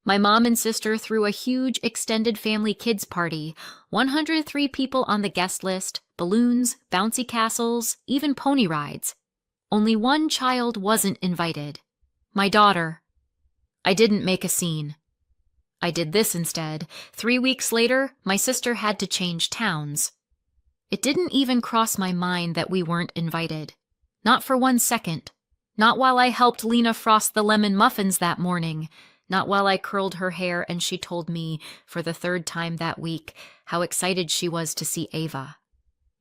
My mom and sister threw a huge extended family kids party, 103 people on the guest list, balloons, bouncy castles, even pony rides. Only one child wasn't invited. My daughter. I didn't make a scene. I did this instead. 3 weeks later, my sister had to change towns. It didn't even cross my mind that we weren't invited. Not for 1 second. Not while I helped Lena frost the lemon muffins that morning. Not while I curled her hair and she told me, for the 3rd time that week, how excited she was to see Ava.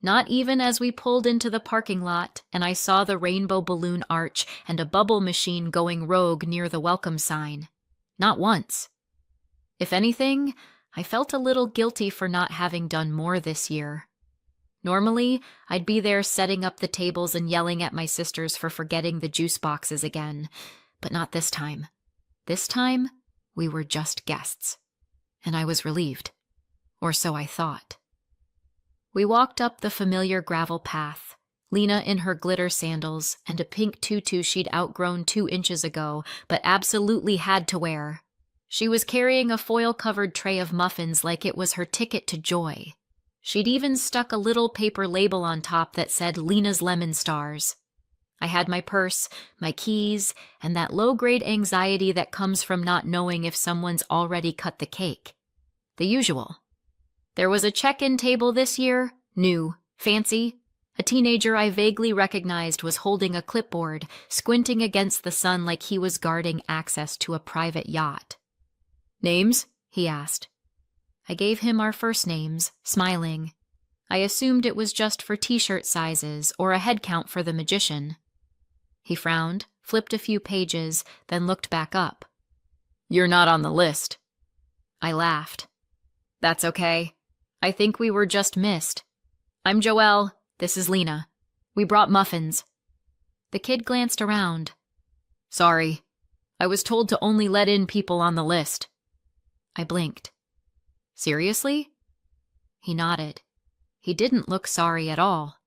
Not even as we pulled into the parking lot and I saw the rainbow balloon arch and a bubble machine going rogue near the welcome sign. Not once. If anything, I felt a little guilty for not having done more this year. Normally, I'd be there setting up the tables and yelling at my sisters for forgetting the juice boxes again, but not this time. This time, we were just guests, and I was relieved, or so I thought. We walked up the familiar gravel path, Lena in her glitter sandals and a pink tutu she'd outgrown 2 inches ago, but absolutely had to wear. She was carrying a foil-covered tray of muffins like it was her ticket to joy. She'd even stuck a little paper label on top that said Lena's Lemon Stars. I had my purse, my keys, and that low-grade anxiety that comes from not knowing if someone's already cut the cake. The usual. There was a check-in table this year, new, fancy. A teenager I vaguely recognized was holding a clipboard, squinting against the sun like he was guarding access to a private yacht. "Names?" he asked. I gave him our first names, smiling. I assumed it was just for t-shirt sizes or a head count for the magician. He frowned, flipped a few pages, then looked back up. "You're not on the list." I laughed. "That's okay. I think we were just missed. I'm Joelle. This is Lena. We brought muffins." The kid glanced around. "Sorry. I was told to only let in people on the list." I blinked. "Seriously?" He nodded. He didn't look sorry at all.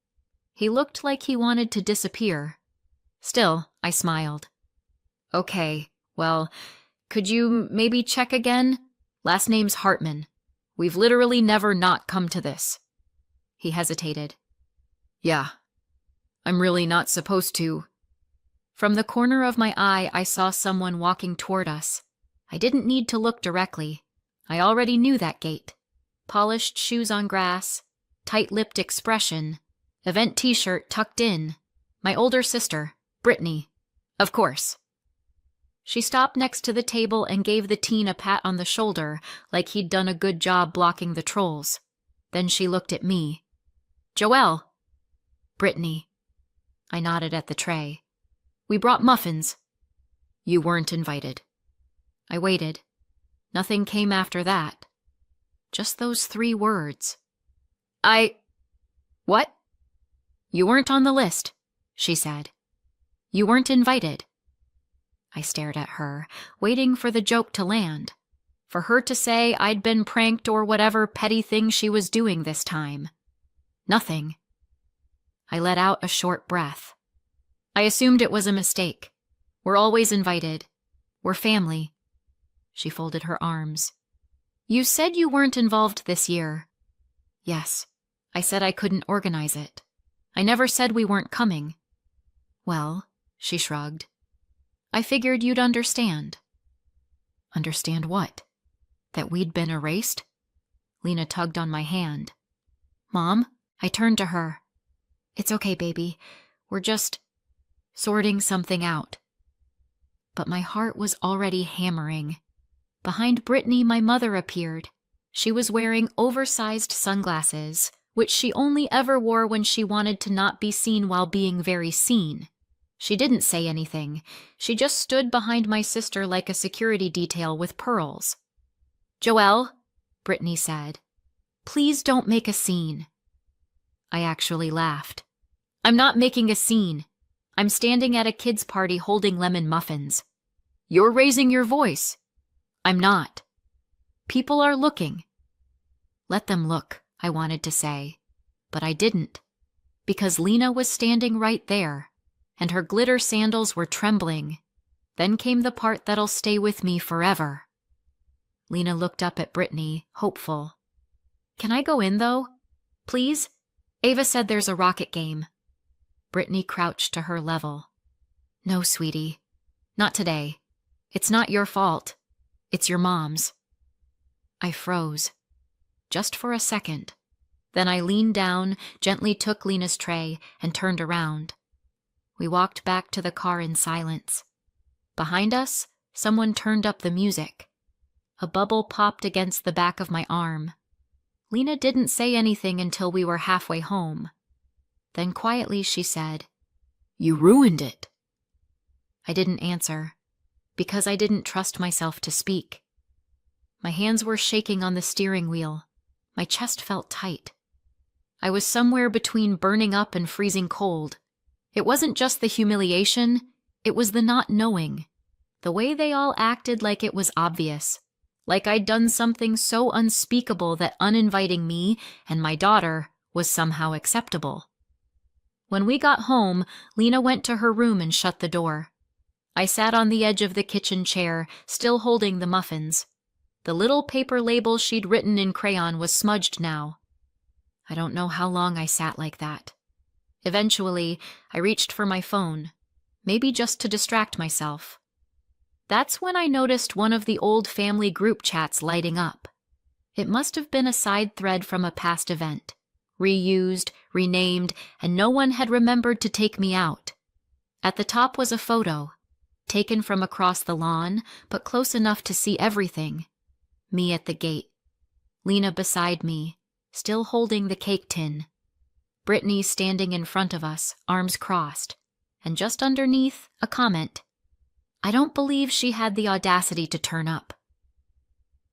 He looked like he wanted to disappear. Still, I smiled. "Okay, well, could you maybe check again? Last name's Hartman. We've literally never not come to this." He hesitated. "Yeah, I'm really not supposed to." From the corner of my eye, I saw someone walking toward us. I didn't need to look directly. I already knew that gait. Polished shoes on grass, tight-lipped expression, event t-shirt tucked in. My older sister, Brittany. Of course. She stopped next to the table and gave the teen a pat on the shoulder, like he'd done a good job blocking the trolls. Then she looked at me. "Joelle." "Brittany." I nodded at the tray. "We brought muffins." "You weren't invited." I waited. Nothing came after that. Just those 3 words. What?" "You weren't on the list," she said. "You weren't invited." I stared at her, waiting for the joke to land. For her to say I'd been pranked or whatever petty thing she was doing this time. Nothing. I let out a short breath. I assumed it was a mistake. We're always invited. We're family. She folded her arms. "You said you weren't involved this year." "Yes. I said I couldn't organize it. I never said we weren't coming." "Well," she shrugged. "I figured you'd understand." "Understand what? That we'd been erased?" Lena tugged on my hand. "Mom," I turned to her. "It's okay, baby. We're just sorting something out." But my heart was already hammering. Behind Brittany, my mother appeared. She was wearing oversized sunglasses, which she only ever wore when she wanted to not be seen while being very seen. She didn't say anything. She just stood behind my sister like a security detail with pearls. "Joelle," Brittany said, "please don't make a scene." I actually laughed. "I'm not making a scene. I'm standing at a kid's party holding lemon muffins." "You're raising your voice." "I'm not. People are looking." Let them look, I wanted to say, but I didn't, because Lena was standing right there, and her glitter sandals were trembling. Then came the part that'll stay with me forever. Lena looked up at Brittany, hopeful. Can I go in, though? Please? Ava said there's a rocket game. Brittany crouched to her level. No, sweetie. Not today. It's not your fault. It's your mom's. I froze. Just for a second. Then I leaned down, gently took Lena's tray, and turned around. We walked back to the car in silence. Behind us, someone turned up the music. A bubble popped against the back of my arm. Lena didn't say anything until we were halfway home. Then quietly she said, "You ruined it." I didn't answer, because I didn't trust myself to speak. My hands were shaking on the steering wheel. My chest felt tight. I was somewhere between burning up and freezing cold. It wasn't just the humiliation, it was the not knowing. The way they all acted like it was obvious. Like I'd done something so unspeakable that uninviting me and my daughter was somehow acceptable. When we got home, Lena went to her room and shut the door. I sat on the edge of the kitchen chair, still holding the muffins. The little paper label she'd written in crayon was smudged now. I don't know how long I sat like that. Eventually, I reached for my phone, maybe just to distract myself. That's when I noticed one of the old family group chats lighting up. It must have been a side thread from a past event, reused, renamed, and no one had remembered to take me out. At the top was a photo, taken from across the lawn, but close enough to see everything. Me at the gate. Lena beside me, still holding the cake tin. Brittany standing in front of us, arms crossed, and just underneath, a comment. I don't believe she had the audacity to turn up.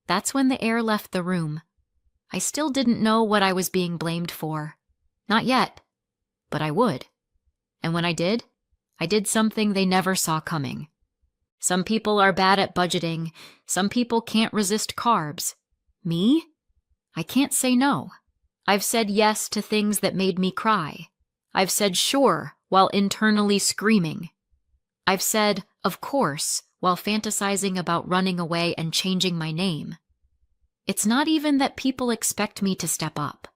That's when the air left the room. I still didn't know what I was being blamed for. Not yet. But I would. And when I did something they never saw coming. Some people are bad at budgeting. Some people can't resist carbs. Me? I can't say no. I've said yes to things that made me cry. I've said sure while internally screaming. I've said, of course, while fantasizing about running away and changing my name. It's not even that people expect me to step up.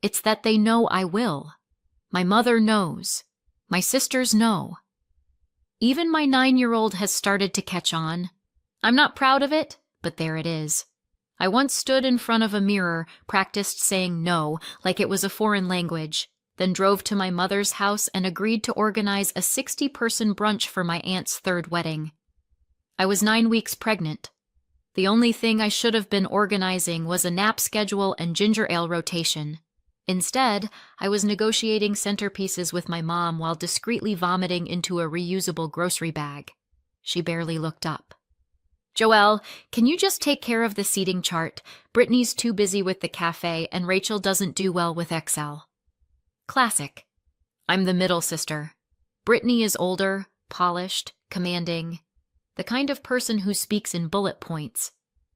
It's that they know I will. My mother knows. My sisters know. Even my 9-year-old has started to catch on. I'm not proud of it, but there it is. I once stood in front of a mirror, practiced saying no like it was a foreign language, then drove to my mother's house and agreed to organize a 60-person brunch for my aunt's 3rd wedding. I was 9 weeks pregnant. The only thing I should have been organizing was a nap schedule and ginger ale rotation. Instead, I was negotiating centerpieces with my mom while discreetly vomiting into a reusable grocery bag. She barely looked up. Joelle, can you just take care of the seating chart? Brittany's too busy with the cafe and Rachel doesn't do well with Excel. Classic. I'm the middle sister. Brittany is older, polished, commanding. The kind of person who speaks in bullet points.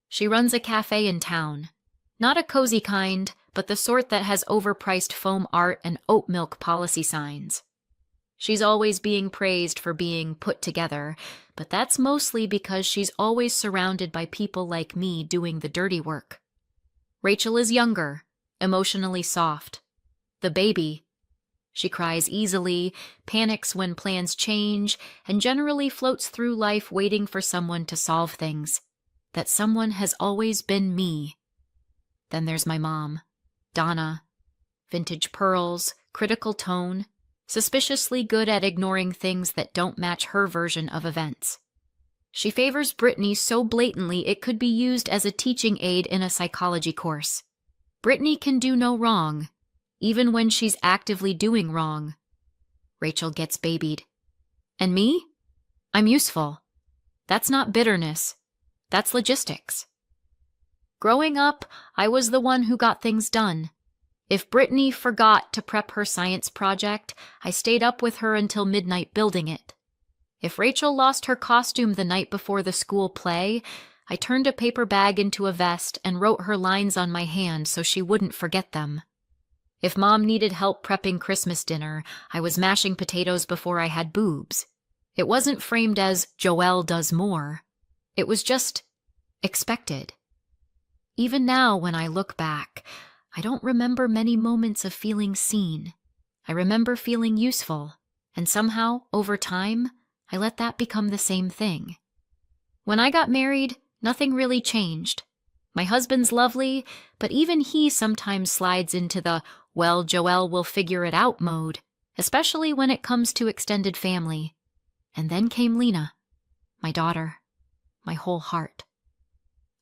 She runs a cafe in town. Not a cozy kind, but the sort that has overpriced foam art and oat milk policy signs. She's always being praised for being put together, but that's mostly because she's always surrounded by people like me doing the dirty work. Rachel is younger, emotionally soft. The baby. She cries easily, panics when plans change, and generally floats through life waiting for someone to solve things. That someone has always been me. Then there's my mom, Donna. Vintage pearls, critical tone, suspiciously good at ignoring things that don't match her version of events. She favors Brittany so blatantly it could be used as a teaching aid in a psychology course. Brittany can do no wrong, even when she's actively doing wrong. Rachel gets babied. And me? I'm useful. That's not bitterness. That's logistics. Growing up, I was the one who got things done. If Brittany forgot to prep her science project, I stayed up with her until midnight building it. If Rachel lost her costume the night before the school play, I turned a paper bag into a vest and wrote her lines on my hand so she wouldn't forget them. If Mom needed help prepping Christmas dinner, I was mashing potatoes before I had boobs. It wasn't framed as Joelle does more. It was just expected. Even now, when I look back, I don't remember many moments of feeling seen. I remember feeling useful, and somehow, over time, I let that become the same thing. When I got married, nothing really changed. My husband's lovely, but even he sometimes slides into the, well, Joelle will figure it out mode, especially when it comes to extended family. And then came Lena, my daughter, my whole heart.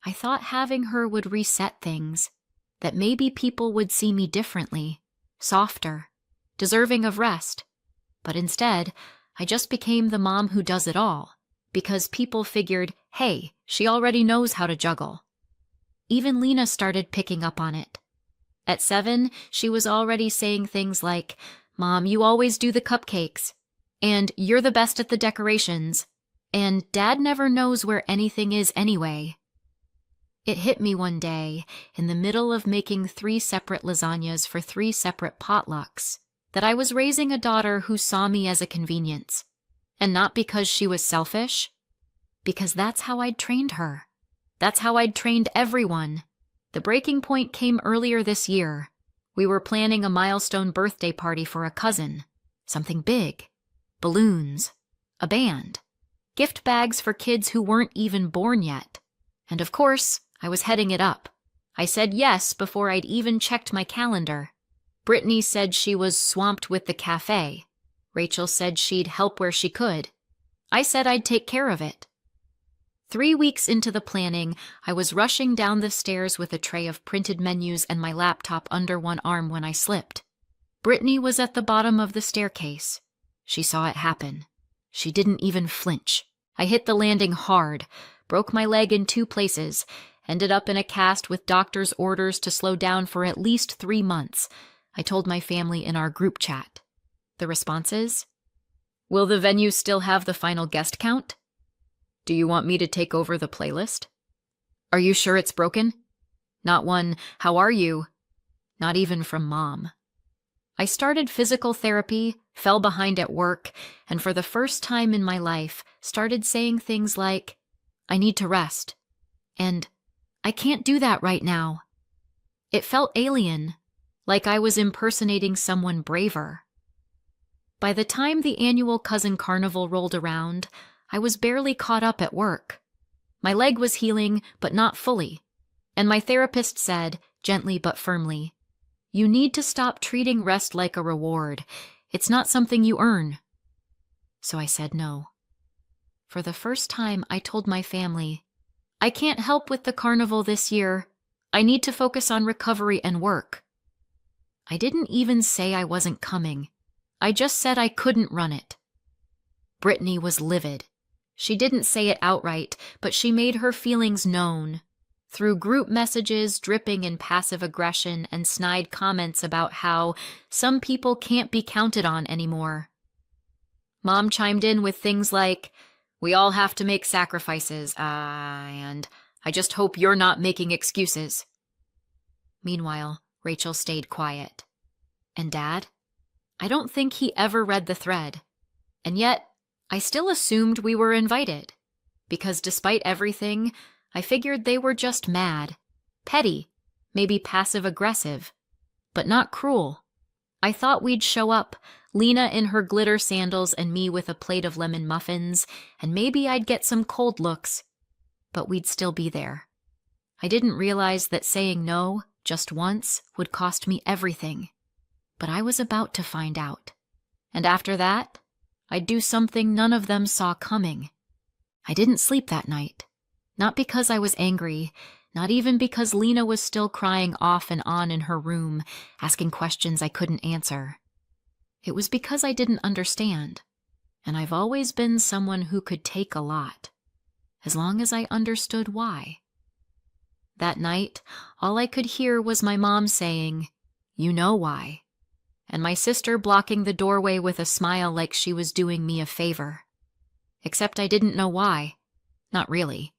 I thought having her would reset things, that maybe people would see me differently, softer, deserving of rest. But instead, I just became the mom who does it all, because people figured, hey, she already knows how to juggle. Even Lena started picking up on it. At 7, she was already saying things like, Mom, you always do the cupcakes, and you're the best at the decorations, and Dad never knows where anything is anyway. It hit me one day, in the middle of making 3 separate lasagnas for 3 separate potlucks, that I was raising a daughter who saw me as a convenience. And not because she was selfish, because that's how I'd trained her. That's how I'd trained everyone. The breaking point came earlier this year. We were planning a milestone birthday party for a cousin. Something big. Balloons. A band. Gift bags for kids who weren't even born yet. And of course, I was heading it up. I said yes before I'd even checked my calendar. Brittany said she was swamped with the cafe. Rachel said she'd help where she could. I said I'd take care of it. 3 weeks into the planning, I was rushing down the stairs with a tray of printed menus and my laptop under one arm when I slipped. Brittany was at the bottom of the staircase. She saw it happen. She didn't even flinch. I hit the landing hard, broke my leg in 2 places, ended up in a cast with doctor's orders to slow down for at least 3 months. I told my family in our group chat. The responses? Will the venue still have the final guest count? Do you want me to take over the playlist? Are you sure it's broken? Not one, how are you? Not even from Mom. I started physical therapy, fell behind at work, and for the first time in my life, started saying things like, I need to rest, and I can't do that right now. It felt alien, like I was impersonating someone braver. By the time the annual cousin carnival rolled around, I was barely caught up at work. My leg was healing, but not fully, and my therapist said, gently but firmly, you need to stop treating rest like a reward. It's not something you earn. So I said no. For the first time, I told my family, I can't help with the carnival this year. I need to focus on recovery and work. I didn't even say I wasn't coming. I just said I couldn't run it. Brittany was livid. She didn't say it outright, but she made her feelings known. Through group messages dripping in passive aggression and snide comments about how some people can't be counted on anymore. Mom chimed in with things like, we all have to make sacrifices, and I just hope you're not making excuses. Meanwhile, Rachel stayed quiet. And Dad? I don't think he ever read the thread. And yet, I still assumed we were invited. Because despite everything, I figured they were just mad. Petty, maybe passive-aggressive, but not cruel. I thought we'd show up, Lena in her glitter sandals and me with a plate of lemon muffins, and maybe I'd get some cold looks. But we'd still be there. I didn't realize that saying no, just once, would cost me everything. But I was about to find out. And after that, I'd do something none of them saw coming. I didn't sleep that night. Not because I was angry, not even because Lena was still crying off and on in her room, asking questions I couldn't answer. It was because I didn't understand. And I've always been someone who could take a lot, as long as I understood why. That night, all I could hear was my mom saying, "You know why," and my sister blocking the doorway with a smile like she was doing me a favor. Except I didn't know why. Not really.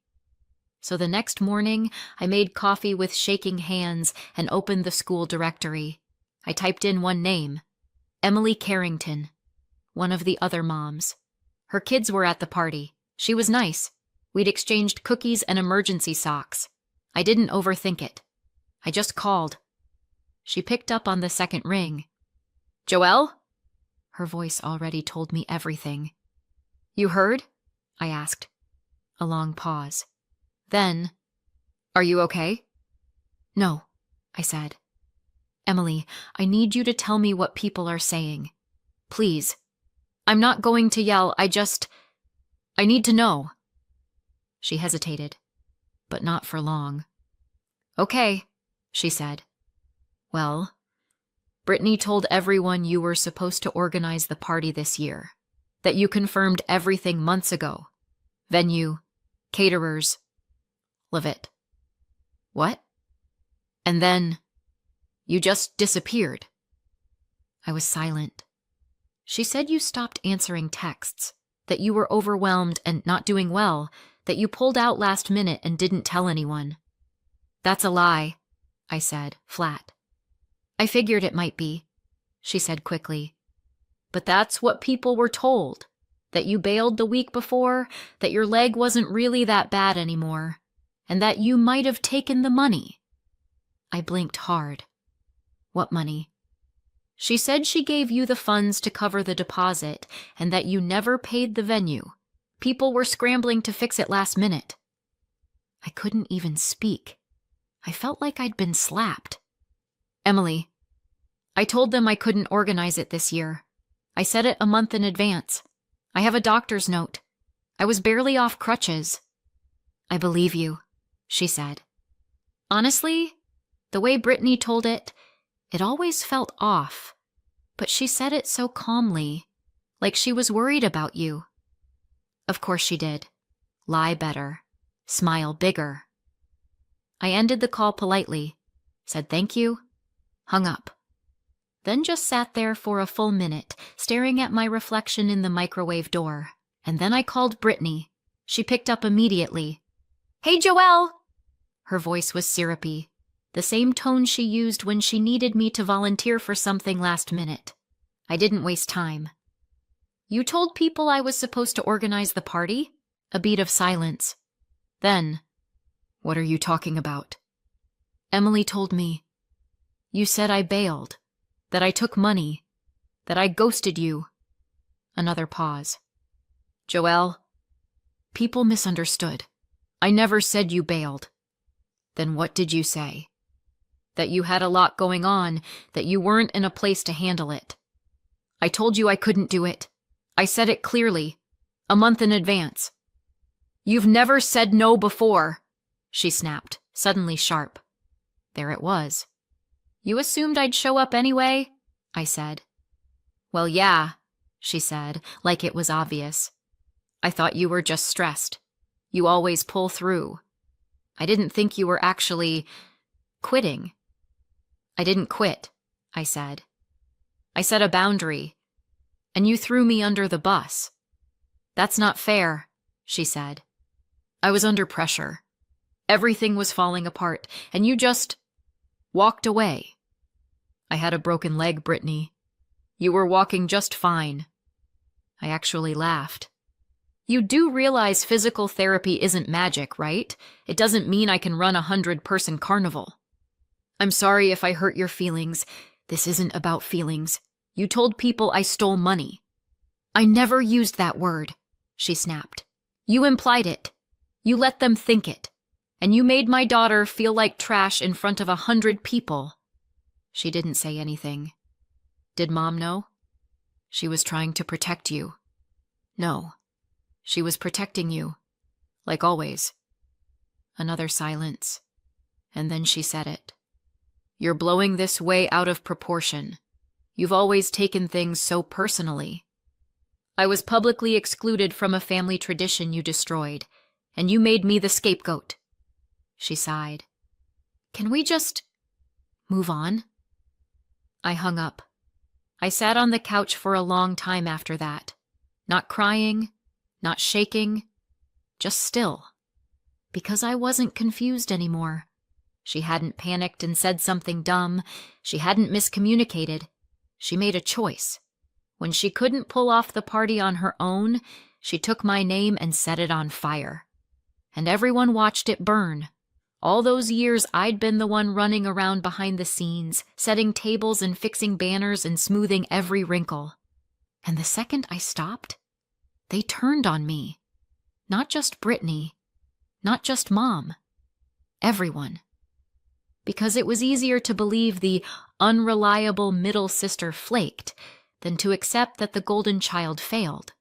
So the next morning, I made coffee with shaking hands and opened the school directory. I typed in one name, Emily Carrington, one of the other moms. Her kids were at the party. She was nice. We'd exchanged cookies and emergency socks. I didn't overthink it. I just called. She picked up on the second ring. Joelle? Her voice already told me everything. You heard? I asked. A long pause. Then, are you okay? No, I said. Emily, I need you to tell me what people are saying. Please. I'm not going to yell, I need to know. She hesitated, but not for long. Okay, she said. Well, Brittany told everyone you were supposed to organize the party this year, that you confirmed everything months ago. Venue, caterers, Levitt. What? And then you just disappeared. I was silent. She said you stopped answering texts, that you were overwhelmed and not doing well, that you pulled out last minute and didn't tell anyone. That's a lie, I said, flat. I figured it might be, she said quickly. But that's what people were told, that you bailed the week before, that your leg wasn't really that bad anymore, and that you might have taken the money. I blinked hard. What money? She said she gave you the funds to cover the deposit and that you never paid the venue. People were scrambling to fix it last minute. I couldn't even speak. I felt like I'd been slapped. Emily, I told them I couldn't organize it this year. I said it a month in advance. I have a doctor's note. I was barely off crutches. I believe you, she said. Honestly, the way Brittany told it, it always felt off. But she said it so calmly, like she was worried about you. Of course she did. Lie better. Smile bigger. I ended the call politely, said thank you, hung up. Then just sat there for a full minute, staring at my reflection in the microwave door. And then I called Brittany. She picked up immediately. Hey, Joelle! Her voice was syrupy, the same tone she used when she needed me to volunteer for something last minute. I didn't waste time. You told people I was supposed to organize the party? A beat of silence. Then, what are you talking about? Emily told me. You said I bailed, that I took money, that I ghosted you. Another pause. Joelle, people misunderstood. I never said you bailed. Then what did you say? That you had a lot going on, that you weren't in a place to handle it. I told you I couldn't do it. I said it clearly, a month in advance. You've never said no before, she snapped, suddenly sharp. There it was. You assumed I'd show up anyway? I said. Well, yeah, she said, like it was obvious. I thought you were just stressed. You always pull through. I didn't think you were actually quitting. I didn't quit, I said. I set a boundary, and you threw me under the bus. That's not fair, she said. I was under pressure. Everything was falling apart, and you just walked away. I had a broken leg, Brittany. You were walking just fine. I actually laughed. You do realize physical therapy isn't magic, right? It doesn't mean I can run a 100-person carnival. I'm sorry if I hurt your feelings. This isn't about feelings. You told people I stole money. I never used that word, she snapped. You implied it. You let them think it. And you made my daughter feel like trash in front of 100 people. She didn't say anything. Did Mom know? She was trying to protect you. No. She was protecting you, like always. Another silence, and then she said it. You're blowing this way out of proportion. You've always taken things so personally. I was publicly excluded from a family tradition you destroyed, and you made me the scapegoat. She sighed. Can we just move on? I hung up. I sat on the couch for a long time after that, not crying, not shaking, just still. Because I wasn't confused anymore. She hadn't panicked and said something dumb. She hadn't miscommunicated. She made a choice. When she couldn't pull off the party on her own, she took my name and set it on fire. And everyone watched it burn, All those years I'd been the one running around behind the scenes, setting tables and fixing banners and smoothing every wrinkle. And the second I stopped, they turned on me. Not just Brittany, not just Mom, everyone. Because it was easier to believe the unreliable middle sister flaked than to accept that the golden child failed.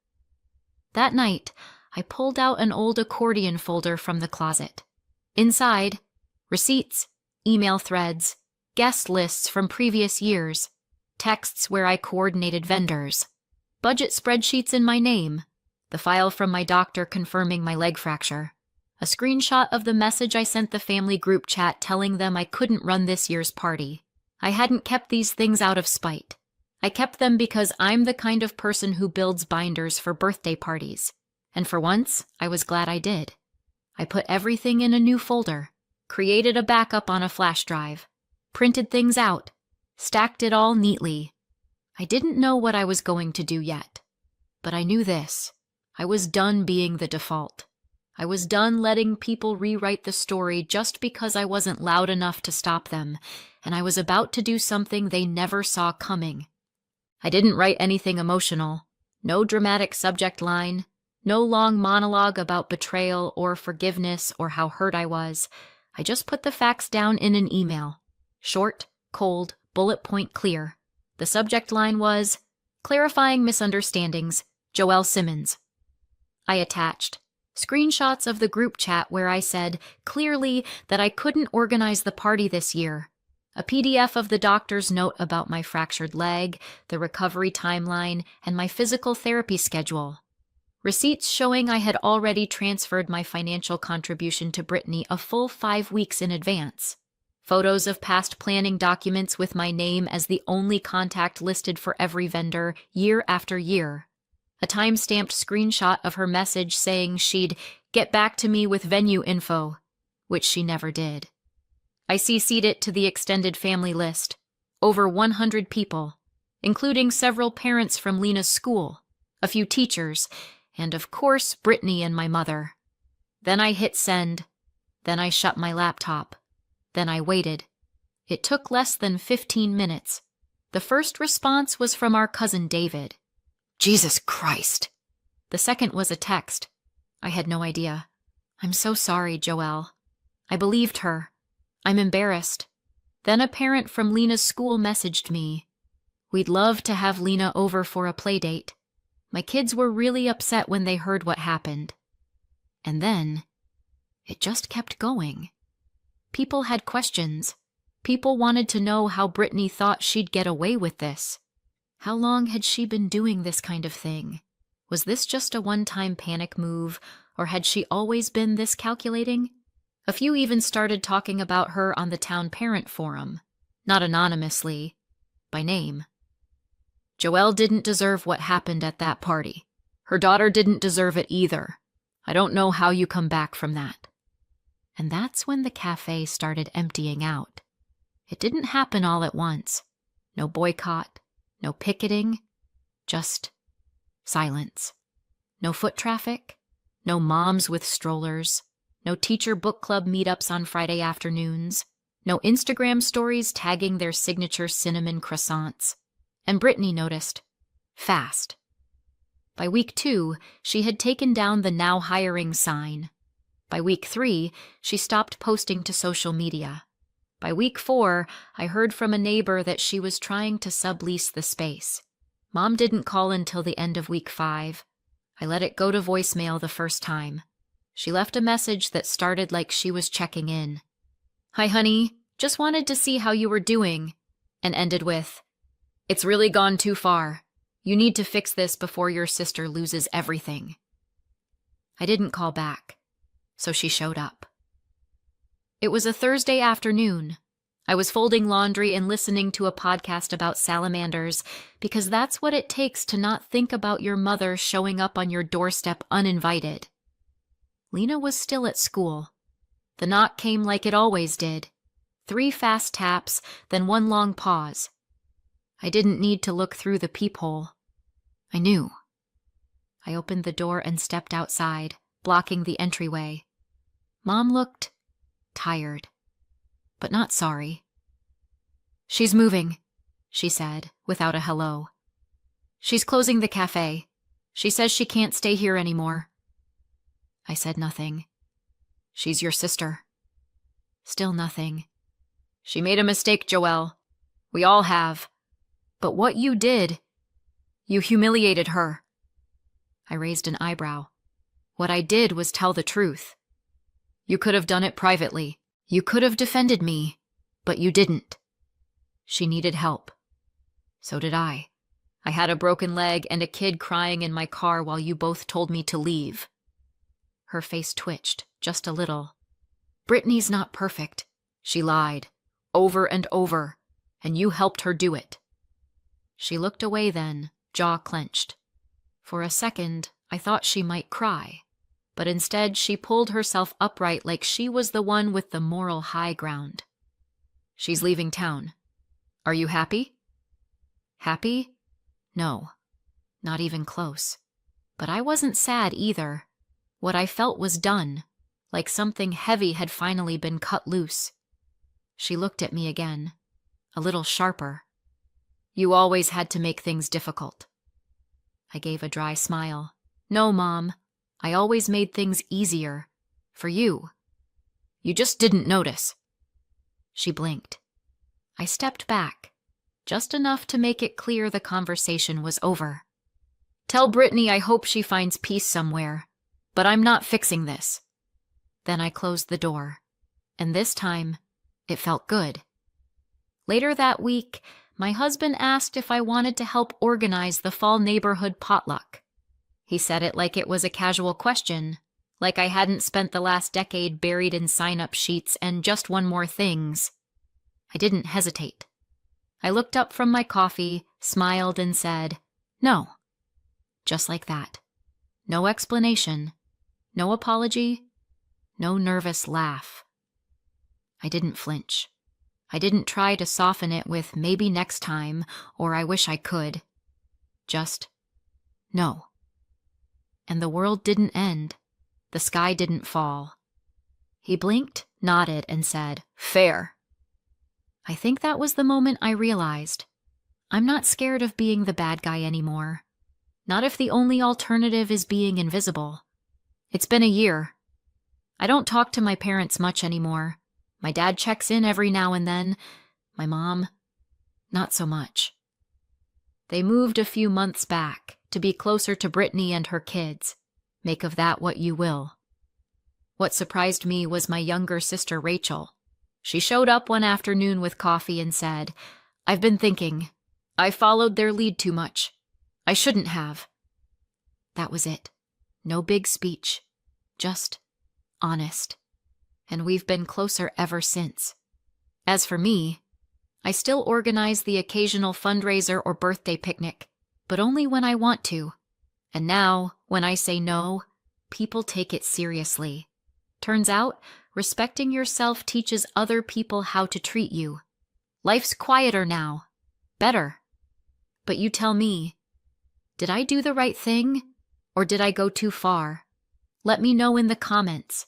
That night, I pulled out an old accordion folder from the closet. Inside, receipts, email threads, guest lists from previous years, texts where I coordinated vendors, budget spreadsheets in my name, the file from my doctor confirming my leg fracture, a screenshot of the message I sent the family group chat telling them I couldn't run this year's party. I hadn't kept these things out of spite. I kept them because I'm the kind of person who builds binders for birthday parties. And for once, I was glad I did. I put everything in a new folder, created a backup on a flash drive, printed things out, stacked it all neatly. I didn't know what I was going to do yet, but I knew this. I was done being the default. I was done letting people rewrite the story just because I wasn't loud enough to stop them, and I was about to do something they never saw coming. I didn't write anything emotional, no dramatic subject line, no long monologue about betrayal or forgiveness or how hurt I was. I just put the facts down in an email. Short, cold, bullet point clear. The subject line was, "Clarifying Misunderstandings, Joelle Simmons." I attached screenshots of the group chat where I said clearly that I couldn't organize the party this year, a PDF of the doctor's note about my fractured leg, the recovery timeline, and my physical therapy schedule. Receipts showing I had already transferred my financial contribution to Brittany a full 5 weeks in advance. Photos of past planning documents with my name as the only contact listed for every vendor year after year. A time-stamped screenshot of her message saying she'd get back to me with venue info, which she never did. I CC'd it to the extended family list, over 100 people, including several parents from Lena's school, a few teachers, and of course Brittany and my mother. Then I hit send, then I shut my laptop, then I waited. It took less than 15 minutes. The first response was from our cousin David. "Jesus Christ." The second was a text. I had no idea. "I'm so sorry, Joelle." I believed her. "I'm embarrassed." Then a parent from Lena's school messaged me. "We'd love to have Lena over for a play date. My kids were really upset when they heard what happened." And then, it just kept going. People had questions. People wanted to know how Brittany thought she'd get away with this. How long had she been doing this kind of thing? Was this just a one-time panic move, or had she always been this calculating? A few even started talking about her on the town parent forum, not anonymously, by name. Joelle didn't deserve what happened at that party. Her daughter didn't deserve it either. I don't know how you come back from that. And that's when the cafe started emptying out. It didn't happen all at once. No boycott, no picketing, just silence. No foot traffic, no moms with strollers, no teacher book club meetups on Friday afternoons, no Instagram stories tagging their signature cinnamon croissants. And Brittany noticed. Fast. By week 2, she had taken down the "now hiring" sign. By week 3, she stopped posting to social media. By week 4, I heard from a neighbor that she was trying to sublease the space. Mom didn't call until the end of week 5. I let it go to voicemail the first time. She left a message that started like she was checking in. "Hi, honey. Just wanted to see how you were doing," and ended with, "It's really gone too far. You need to fix this before your sister loses everything." I didn't call back, so she showed up. It was a Thursday afternoon. I was folding laundry and listening to a podcast about salamanders because that's what it takes to not think about your mother showing up on your doorstep uninvited. Lena was still at school. The knock came like it always did. 3 fast taps, then 1 long pause. I didn't need to look through the peephole. I knew. I opened the door and stepped outside, blocking the entryway. Mom looked tired, but not sorry. "She's moving," she said, without a hello. "She's closing the cafe. She says she can't stay here anymore." I said nothing. "She's your sister." Still nothing. "She made a mistake, Joelle. We all have. But what you did, you humiliated her." I raised an eyebrow. "What I did was tell the truth. You could have done it privately. You could have defended me, but you didn't. She needed help. So did I. I had a broken leg and a kid crying in my car while you both told me to leave." Her face twitched, just a little. "Brittany's not perfect. She lied, over and over, and you helped her do it." She looked away then, jaw clenched. For a second, I thought she might cry, but instead she pulled herself upright like she was the one with the moral high ground. "She's leaving town. Are you happy?" Happy? No, not even close. But I wasn't sad either. What I felt was done, like something heavy had finally been cut loose. She looked at me again, a little sharper. "You always had to make things difficult." I gave a dry smile. "No, Mom. I always made things easier. For you. You just didn't notice." She blinked. I stepped back, just enough to make it clear the conversation was over. "Tell Brittany I hope she finds peace somewhere, but I'm not fixing this." Then I closed the door, and this time, it felt good. Later that week, my husband asked if I wanted to help organize the fall neighborhood potluck. He said it like it was a casual question, like I hadn't spent the last decade buried in sign-up sheets and just one more things. I didn't hesitate. I looked up from my coffee, smiled, and said, "No." Just like that. No explanation, no apology, no nervous laugh. I didn't flinch. I didn't try to soften it with maybe next time or I wish I could. Just, no. And the world didn't end. The sky didn't fall. He blinked, nodded, and said, "Fair." I think that was the moment I realized I'm not scared of being the bad guy anymore. Not if the only alternative is being invisible. It's been a year. I don't talk to my parents much anymore. My dad checks in every now and then. My mom, not so much. They moved a few months back to be closer to Brittany and her kids. Make of that what you will. What surprised me was my younger sister, Rachel. She showed up one afternoon with coffee and said, "I've been thinking. I followed their lead too much. I shouldn't have." That was it. No big speech. Just honest. And we've been closer ever since. As for me, I still organize the occasional fundraiser or birthday picnic, but only when I want to. And now, when I say no, people take it seriously. Turns out, respecting yourself teaches other people how to treat you. Life's quieter now. Better. But you tell me, did I do the right thing, or did I go too far? Let me know in the comments.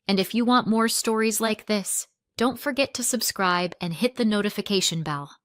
And if you want more stories like this, don't forget to subscribe and hit the notification bell.